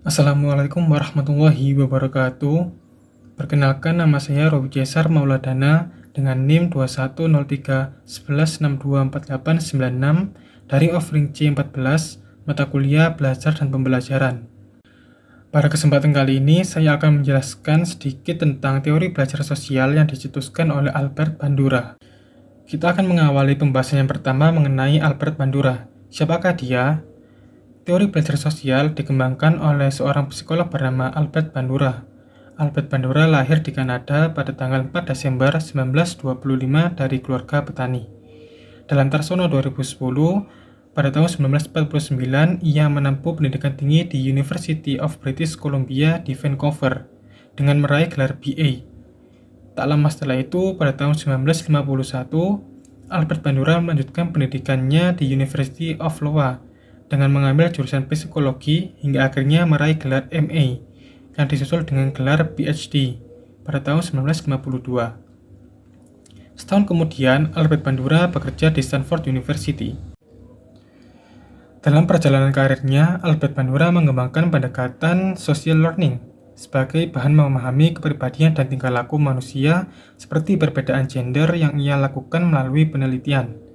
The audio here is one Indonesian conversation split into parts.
Assalamualaikum warahmatullahi wabarakatuh. Perkenalkan, nama saya Robi Jesar Mauladana dengan NIM 210311624896 dari offering C14 mata kuliah belajar dan pembelajaran. Pada kesempatan kali ini, saya akan menjelaskan sedikit tentang teori belajar sosial yang dicetuskan oleh Albert Bandura. Kita akan mengawali pembahasan yang pertama mengenai Albert Bandura. Siapakah dia? Teori belajar sosial dikembangkan oleh seorang psikolog bernama Albert Bandura. Albert Bandura lahir di Kanada pada tanggal 4 Desember 1925 dari keluarga petani. Dalam Tarsono 2010, pada tahun 1949, ia menempuh pendidikan tinggi di University of British Columbia di Vancouver dengan meraih gelar BA. Tak lama setelah itu, pada tahun 1951, Albert Bandura melanjutkan pendidikannya di University of Iowa dengan mengambil jurusan psikologi hingga akhirnya meraih gelar MA yang disusul dengan gelar PhD pada tahun 1952. Setahun kemudian, Albert Bandura bekerja di Stanford University. Dalam perjalanan karirnya, Albert Bandura mengembangkan pendekatan social learning sebagai bahan memahami kepribadian dan tingkah laku manusia seperti perbedaan gender yang ia lakukan melalui penelitian.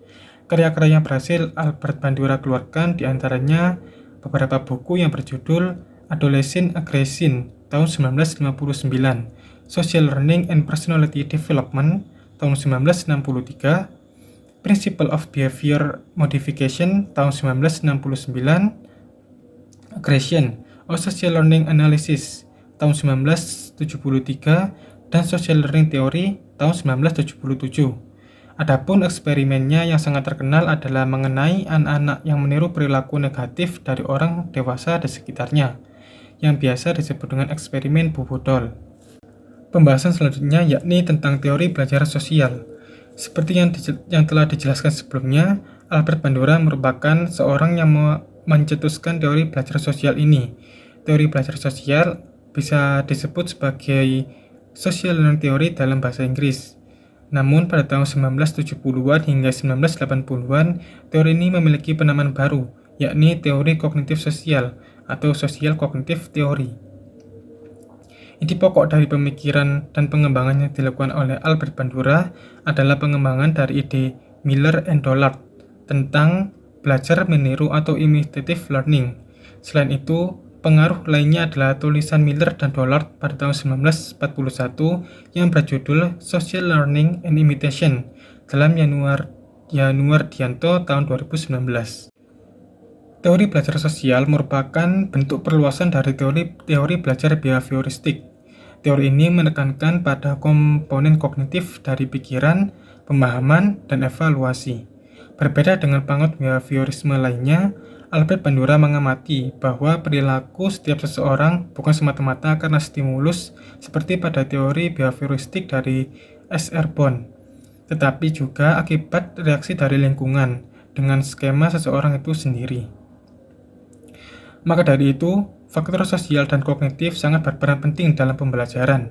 Karya-karya yang berhasil Albert Bandura keluarkan diantaranya beberapa buku yang berjudul Adolescent Aggression tahun 1959, Social Learning and Personality Development tahun 1963, Principle of Behavior Modification tahun 1969, Aggression, or Social Learning Analysis tahun 1973, dan Social Learning Theory tahun 1977. Adapun eksperimennya yang sangat terkenal adalah mengenai anak-anak yang meniru perilaku negatif dari orang dewasa di sekitarnya, yang biasa disebut dengan eksperimen Bubodol. Pembahasan selanjutnya yakni tentang teori belajar sosial. Seperti yang telah dijelaskan sebelumnya, Albert Bandura merupakan seorang yang mencetuskan teori belajar sosial ini. Teori belajar sosial bisa disebut sebagai social learning theory dalam bahasa Inggris. Namun pada tahun 1970-an hingga 1980-an, teori ini memiliki penamaan baru, yakni teori kognitif sosial atau social cognitive theory. Inti pokok dari pemikiran dan pengembangan yang dilakukan oleh Albert Bandura adalah pengembangan dari ide Miller and Dollard tentang belajar meniru atau imitative learning. Selain itu, pengaruh lainnya adalah tulisan Miller dan Dollard pada tahun 1941 yang berjudul Social Learning and Imitation dalam Yanuardianto tahun 2019. Teori belajar sosial merupakan bentuk perluasan dari teori belajar behavioristik. Teori ini menekankan pada komponen kognitif dari pikiran, pemahaman, dan evaluasi. Berbeda dengan pangkat behaviorisme lainnya, Albert Bandura mengamati bahwa perilaku setiap seseorang bukan semata-mata karena stimulus seperti pada teori behavioristik dari S.R. Bond, tetapi juga akibat reaksi dari lingkungan dengan skema seseorang itu sendiri. Maka dari itu, faktor sosial dan kognitif sangat berperan penting dalam pembelajaran.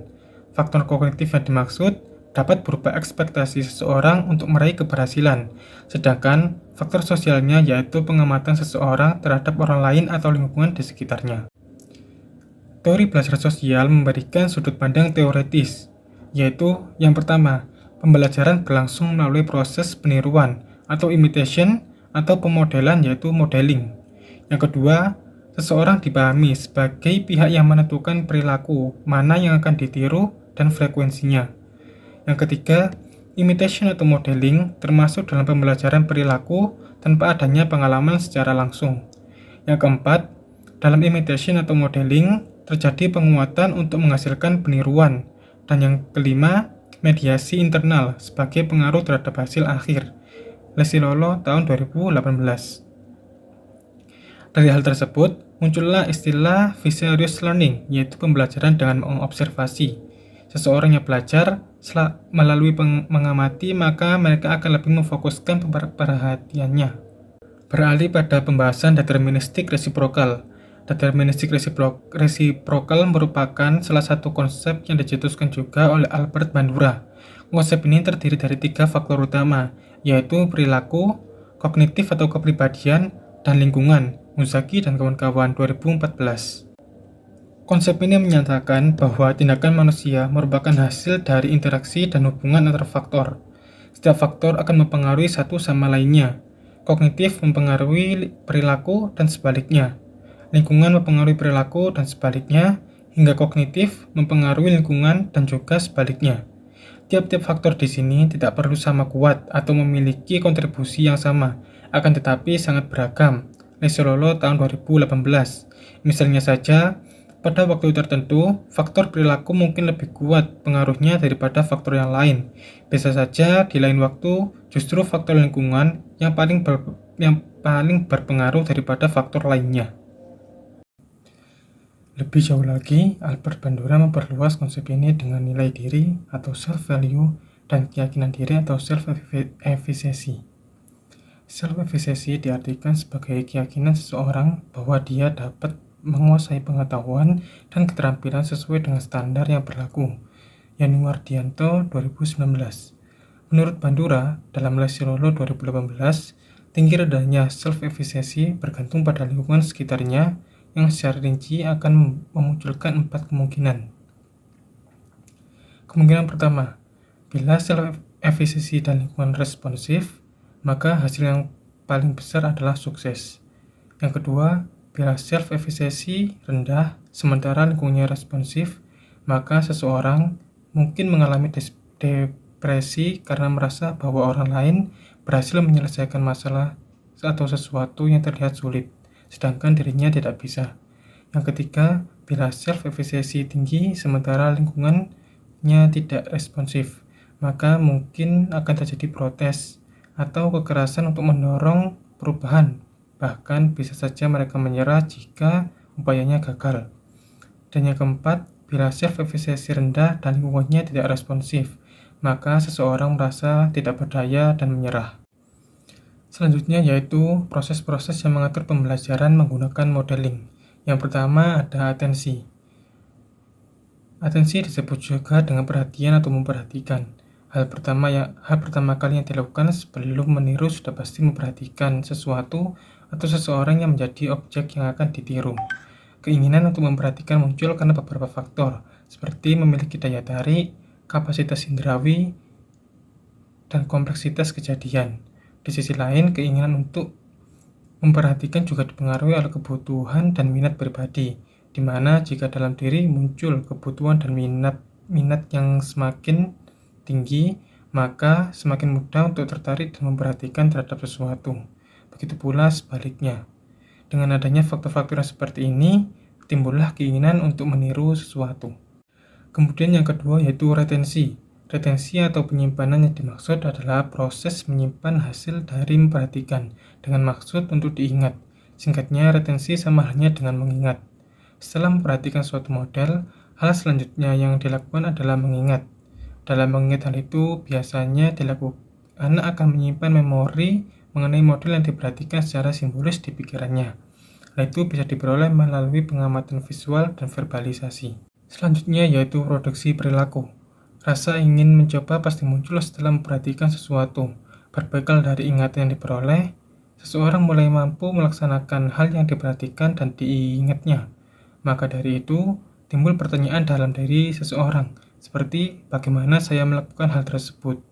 Faktor kognitif yang dimaksud dapat berupa ekspektasi seseorang untuk meraih keberhasilan, sedangkan faktor sosialnya yaitu pengamatan seseorang terhadap orang lain atau lingkungan di sekitarnya. Teori belajar sosial memberikan sudut pandang teoretis, yaitu yang pertama, pembelajaran berlangsung melalui proses peniruan atau imitation atau pemodelan yaitu modeling. Yang kedua, seseorang dipahami sebagai pihak yang menentukan perilaku mana yang akan ditiru dan frekuensinya. Yang ketiga, imitation atau modeling termasuk dalam pembelajaran perilaku tanpa adanya pengalaman secara langsung. Yang keempat, dalam imitation atau modeling terjadi penguatan untuk menghasilkan peniruan. Dan yang kelima, mediasi internal sebagai pengaruh terhadap hasil akhir. Lesilolo tahun 2018. Dari hal tersebut, muncullah istilah vicarious learning, yaitu pembelajaran dengan mengobservasi. Seseorang yang belajar melalui mengamati, maka mereka akan lebih memfokuskan perhatiannya. Beralih pada pembahasan deterministik resiprokal. Deterministik resiprokal merupakan salah satu konsep yang dicetuskan juga oleh Albert Bandura. Konsep ini terdiri dari 3 faktor utama, yaitu perilaku, kognitif atau kepribadian, dan lingkungan. Muzaki dan kawan-kawan 2014. Konsep ini menyatakan bahwa tindakan manusia merupakan hasil dari interaksi dan hubungan antar faktor. Setiap faktor akan mempengaruhi satu sama lainnya. Kognitif mempengaruhi perilaku dan sebaliknya. Lingkungan mempengaruhi perilaku dan sebaliknya, hingga kognitif mempengaruhi lingkungan dan juga sebaliknya. Tiap-tiap faktor di sini tidak perlu sama kuat atau memiliki kontribusi yang sama, akan tetapi sangat beragam. Lesololo tahun 2018. Misalnya saja, pada waktu tertentu, faktor perilaku mungkin lebih kuat pengaruhnya daripada faktor yang lain. Bisa saja di lain waktu, justru faktor lingkungan yang paling berpengaruh daripada faktor lainnya. Lebih jauh lagi, Albert Bandura memperluas konsep ini dengan nilai diri atau self-value dan keyakinan diri atau self-efficacy. Self-efficacy diartikan sebagai keyakinan seseorang bahwa dia dapat menguasai pengetahuan dan keterampilan sesuai dengan standar yang berlaku. Yani Wardianto 2019. Menurut Bandura, dalam Lesololo 2018, tinggi rendahnya self-efficacy bergantung pada lingkungan sekitarnya yang secara rinci akan memunculkan 4 kemungkinan. Kemungkinan pertama, bila self-efficacy dan lingkungan responsif, maka hasil yang paling besar adalah sukses. Yang kedua, bila self-efficacy rendah sementara lingkungannya responsif, maka seseorang mungkin mengalami depresi karena merasa bahwa orang lain berhasil menyelesaikan masalah atau sesuatu yang terlihat sulit, sedangkan dirinya tidak bisa. Yang ketiga, bila self-efficacy tinggi sementara lingkungannya tidak responsif, maka mungkin akan terjadi protes atau kekerasan untuk mendorong perubahan. Bahkan bisa saja mereka menyerah jika upayanya gagal. Dan yang keempat, bila self-efficacy rendah dan lingkungannya tidak responsif, maka seseorang merasa tidak berdaya dan menyerah. Selanjutnya yaitu proses-proses yang mengatur pembelajaran menggunakan modeling. Yang pertama ada atensi. Atensi disebut juga dengan perhatian atau memperhatikan. Hal pertama kali yang dilakukan sebelum meniru sudah pasti memperhatikan sesuatu atau seseorang yang menjadi objek yang akan ditiru. Keinginan untuk memperhatikan muncul karena beberapa faktor, seperti memiliki daya tarik, kapasitas indrawi, dan kompleksitas kejadian. Di sisi lain, keinginan untuk memperhatikan juga dipengaruhi oleh kebutuhan dan minat pribadi, di mana jika dalam diri muncul kebutuhan dan minat yang semakin tinggi, maka semakin mudah untuk tertarik dan memperhatikan terhadap sesuatu. Begitu pula sebaliknya. Dengan adanya faktor-faktor yang seperti ini, timbullah keinginan untuk meniru sesuatu. Kemudian yang kedua yaitu retensi. Retensi atau penyimpanan yang dimaksud adalah proses menyimpan hasil dari memperhatikan dengan maksud untuk diingat. Singkatnya, retensi sama halnya dengan mengingat. Setelah memperhatikan suatu model, hal selanjutnya yang dilakukan adalah mengingat. Dalam mengingat hal itu, biasanya anak akan menyimpan memori mengenai model yang diperhatikan secara simbolis di pikirannya. Hal itu bisa diperoleh melalui pengamatan visual dan verbalisasi. Selanjutnya yaitu produksi perilaku. Rasa ingin mencoba pasti muncul setelah memperhatikan sesuatu. Berbekal dari ingatan yang diperoleh, seseorang mulai mampu melaksanakan hal yang diperhatikan dan diingatnya. Maka dari itu, timbul pertanyaan dalam diri seseorang, seperti bagaimana saya melakukan hal tersebut?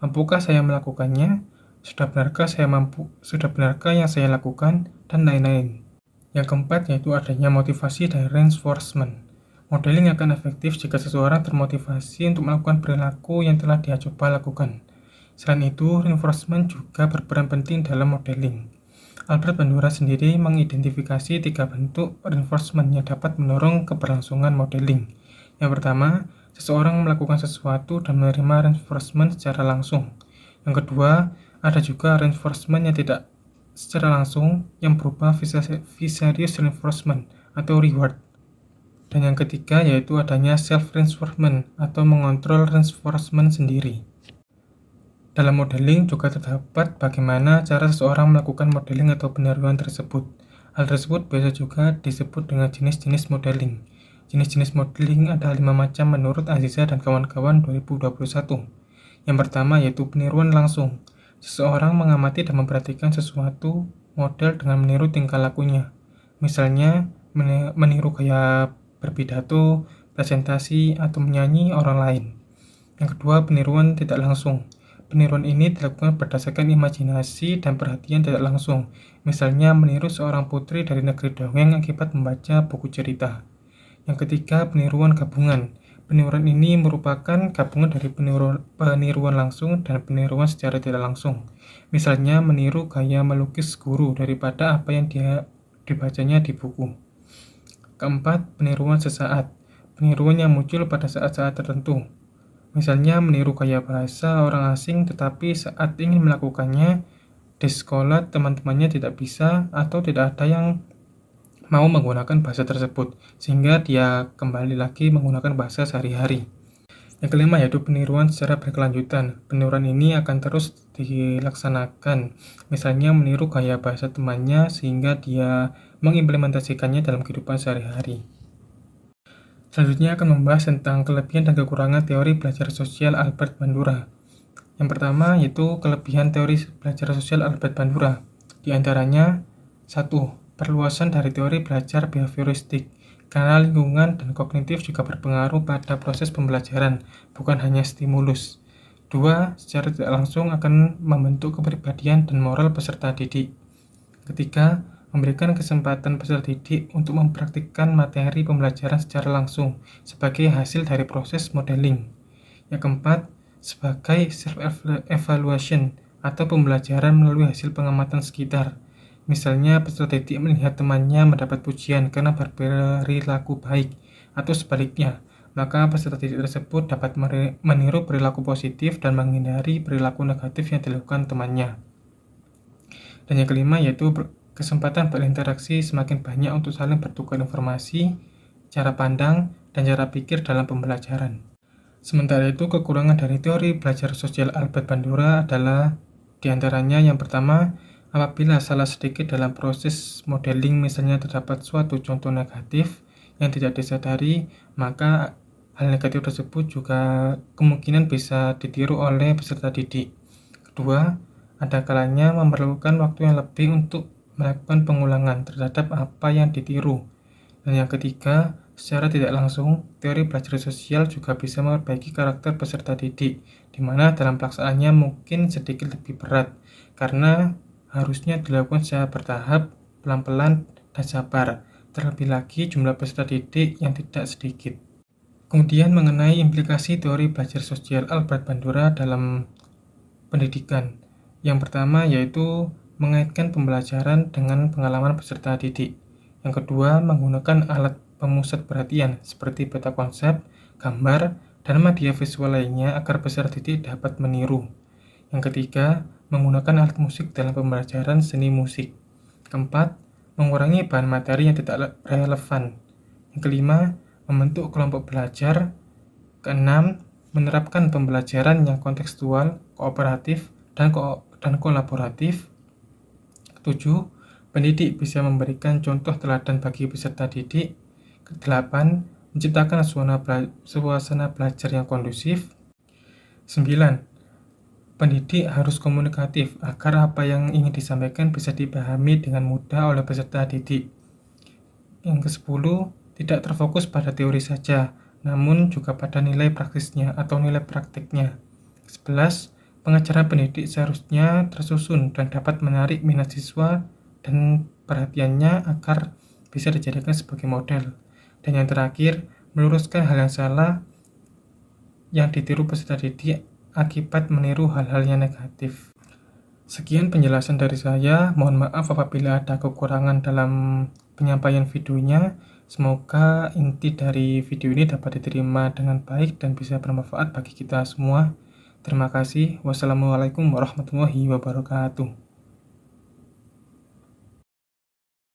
Mampukah saya melakukannya? Sudah benarkah yang saya lakukan? Dan lain-lain. Yang keempat yaitu adanya motivasi dan reinforcement. Modeling akan efektif jika seseorang termotivasi untuk melakukan perilaku yang telah dia coba lakukan. Selain itu, reinforcement juga berperan penting dalam modeling. Albert Bandura sendiri mengidentifikasi 3 bentuk reinforcement yang dapat mendorong keberlangsungan modeling. Yang pertama, seseorang melakukan sesuatu dan menerima reinforcement secara langsung. Yang kedua, ada juga reinforcement yang tidak secara langsung yang berupa vicarious reinforcement atau reward. Dan yang ketiga yaitu adanya self-reinforcement atau mengontrol reinforcement sendiri. Dalam modeling juga terdapat bagaimana cara seseorang melakukan modeling atau peniruan tersebut. Hal tersebut biasa juga disebut dengan jenis-jenis modeling. Jenis-jenis modeling ada 5 macam menurut Aziza dan kawan-kawan 2021. Yang pertama yaitu peniruan langsung. Seseorang mengamati dan memperhatikan sesuatu model dengan meniru tingkah lakunya. Misalnya, meniru gaya berpidato, presentasi, atau menyanyi orang lain. Yang kedua, peniruan tidak langsung. Peniruan ini dilakukan berdasarkan imajinasi dan perhatian tidak langsung. Misalnya meniru seorang putri dari negeri dongeng akibat membaca buku cerita. Yang ketiga, peniruan gabungan. Peniruan ini merupakan gabungan dari peniruan langsung dan peniruan secara tidak langsung. Misalnya meniru gaya melukis guru daripada apa yang dibacanya di buku. Keempat, peniruan sesaat. Peniruan yang muncul pada saat-saat tertentu. Misalnya meniru gaya bahasa orang asing tetapi saat ingin melakukannya di sekolah teman-temannya tidak bisa atau tidak ada yang mau menggunakan bahasa tersebut, sehingga dia kembali lagi menggunakan bahasa sehari-hari. Yang kelima yaitu peniruan secara berkelanjutan. Peniruan ini akan terus dilaksanakan, misalnya meniru gaya bahasa temannya sehingga dia mengimplementasikannya dalam kehidupan sehari-hari. Selanjutnya akan membahas tentang kelebihan dan kekurangan teori belajar sosial Albert Bandura. Yang pertama yaitu kelebihan teori belajar sosial Albert Bandura. Di antaranya, 1. Perluasan dari teori belajar behavioristik, karena lingkungan dan kognitif juga berpengaruh pada proses pembelajaran, bukan hanya stimulus. 2. Secara tidak langsung akan membentuk kepribadian dan moral peserta didik. Ketiga, memberikan kesempatan peserta didik untuk mempraktikkan materi pembelajaran secara langsung sebagai hasil dari proses modeling. Yang keempat, sebagai self-evaluation atau pembelajaran melalui hasil pengamatan sekitar. Misalnya, peserta didik melihat temannya mendapat pujian karena berperilaku baik, atau sebaliknya, maka peserta didik tersebut dapat meniru perilaku positif dan menghindari perilaku negatif yang dilakukan temannya. Dan yang kelima yaitu kesempatan berinteraksi semakin banyak untuk saling bertukar informasi, cara pandang, dan cara pikir dalam pembelajaran. Sementara itu, kekurangan dari teori belajar sosial Albert Bandura adalah diantaranya yang pertama, apabila salah sedikit dalam proses modeling misalnya terdapat suatu contoh negatif yang tidak disadari, maka hal negatif tersebut juga kemungkinan bisa ditiru oleh peserta didik. Kedua, ada kalanya memerlukan waktu yang lebih untuk melakukan pengulangan terhadap apa yang ditiru. Dan yang ketiga, secara tidak langsung, teori belajar sosial juga bisa memperbaiki karakter peserta didik, di mana dalam pelaksanaannya mungkin sedikit lebih berat, karena harusnya dilakukan secara bertahap, pelan-pelan, dan sabar. Terlebih lagi jumlah peserta didik yang tidak sedikit. Kemudian mengenai implikasi teori belajar sosial Albert Bandura dalam pendidikan. Yang pertama yaitu mengaitkan pembelajaran dengan pengalaman peserta didik. Yang kedua, menggunakan alat pemusat perhatian seperti peta konsep, gambar, dan media visual lainnya agar peserta didik dapat meniru. Yang ketiga, menggunakan alat musik dalam pembelajaran seni musik. Keempat, mengurangi bahan materi yang tidak relevan. Yang kelima, membentuk kelompok belajar. Keenam, menerapkan pembelajaran yang kontekstual, kooperatif, dan kolaboratif. Ketujuh, pendidik bisa memberikan contoh teladan bagi peserta didik. Kedelapan, menciptakan suasana belajar yang kondusif. 9. Pendidik harus komunikatif agar apa yang ingin disampaikan bisa dipahami dengan mudah oleh peserta didik. Yang ke-10, tidak terfokus pada teori saja, namun juga pada nilai praktisnya atau nilai praktiknya. 11. Pengajaran pendidik seharusnya tersusun dan dapat menarik minat siswa dan perhatiannya agar bisa dijadikan sebagai model. Dan yang terakhir, meluruskan hal yang salah yang ditiru peserta didik akibat meniru hal-hal yang negatif. Sekian penjelasan dari saya. Mohon maaf apabila ada kekurangan dalam penyampaian videonya. Semoga inti dari video ini dapat diterima dengan baik dan bisa bermanfaat bagi kita semua. Terima kasih. Wassalamualaikum warahmatullahi wabarakatuh.